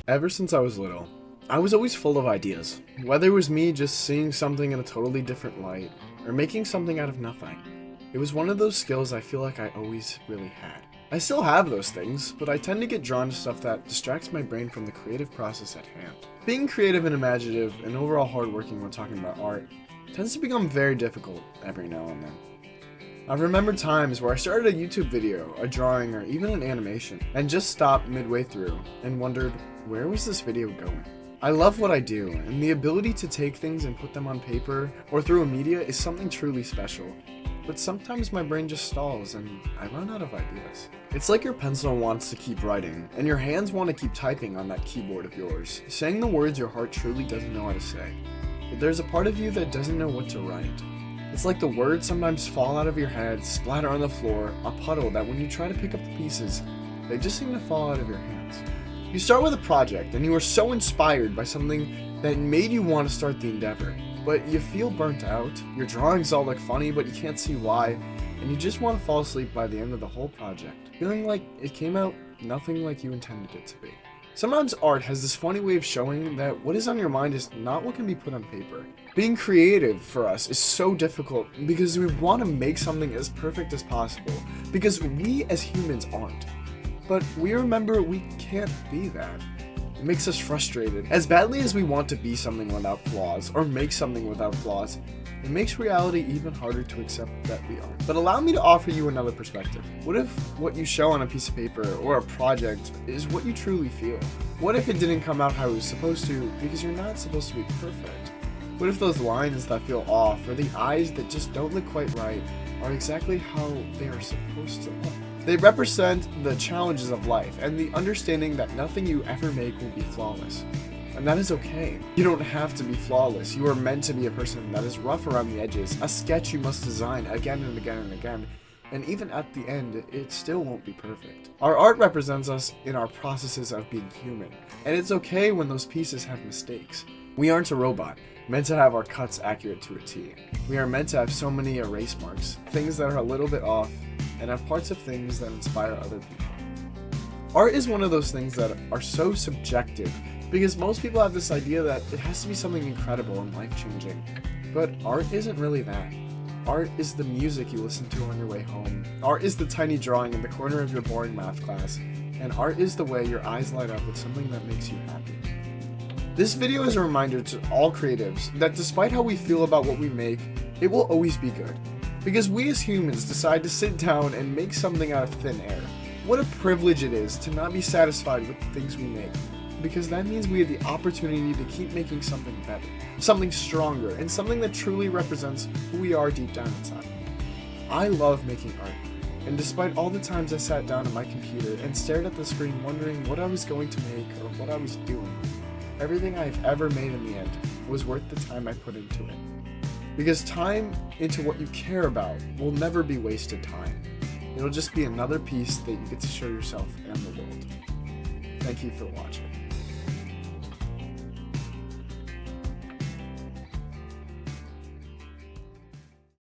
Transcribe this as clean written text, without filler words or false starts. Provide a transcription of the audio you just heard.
Ever since I was little, I was always full of ideas. Whether it was me just seeing something in a totally different light, or making something out of nothing. It was one of those skills I feel like I always really had. I still have those things, but I tend to get drawn to stuff that distracts my brain from the creative process at hand. Being creative and imaginative and overall hardworking when talking about art tends to become very difficult every now and then. I've remembered times where I started a YouTube video, a drawing, or even an animation, and just stopped midway through and wondered, where was this video going? I love what I do, and the ability to take things and put them on paper or through a media is something truly special. But sometimes my brain just stalls and I run out of ideas. It's like your pencil wants to keep writing, and your hands want to keep typing on that keyboard of yours, saying the words your heart truly doesn't know how to say. But there's a part of you that doesn't know what to write. It's like the words sometimes fall out of your head, splatter on the floor, a puddle that when you try to pick up the pieces, they just seem to fall out of your hands. You start with a project and you are so inspired by something that made you want to start the endeavor, but you feel burnt out, your drawings all look funny but you can't see why, and you just want to fall asleep by the end of the whole project, feeling like it came out nothing like you intended it to be. Sometimes art has this funny way of showing that what is on your mind is not what can be put on paper. Being creative for us is so difficult because we want to make something as perfect as possible, because we as humans aren't. But we remember we can't be that. It makes us frustrated. As badly as we want to be something without flaws, or make something without flaws, it makes reality even harder to accept that we aren't. But allow me to offer you another perspective. What if what you show on a piece of paper or a project is what you truly feel? What if it didn't come out how it was supposed to because you're not supposed to be perfect? What if those lines that feel off or the eyes that just don't look quite right are exactly how they are supposed to look? They represent the challenges of life and the understanding that nothing you ever make will be flawless. And that is okay. You don't have to be flawless. You are meant to be a person that is rough around the edges, a sketch you must design again and again and again. And even at the end, it still won't be perfect. Our art represents us in our processes of being human. And it's okay when those pieces have mistakes. We aren't a robot, meant to have our cuts accurate to a T. We are meant to have so many erase marks, things that are a little bit off, and have parts of things that inspire other people. Art is one of those things that are so subjective because most people have this idea that it has to be something incredible and life-changing. But art isn't really that. Art is the music you listen to on your way home. Art is the tiny drawing in the corner of your boring math class. And art is the way your eyes light up with something that makes you happy. This video is a reminder to all creatives that despite how we feel about what we make, it will always be good. Because we as humans decide to sit down and make something out of thin air. What a privilege it is to not be satisfied with the things we make. Because that means we have the opportunity to keep making something better, something stronger, and something that truly represents who we are deep down inside. I love making art, and despite all the times I sat down at my computer and stared at the screen wondering what I was going to make or what I was doing, everything I've ever made in the end was worth the time I put into it. Because time into what you care about will never be wasted time. It'll just be another piece that you get to show yourself and the world. Thank you for watching.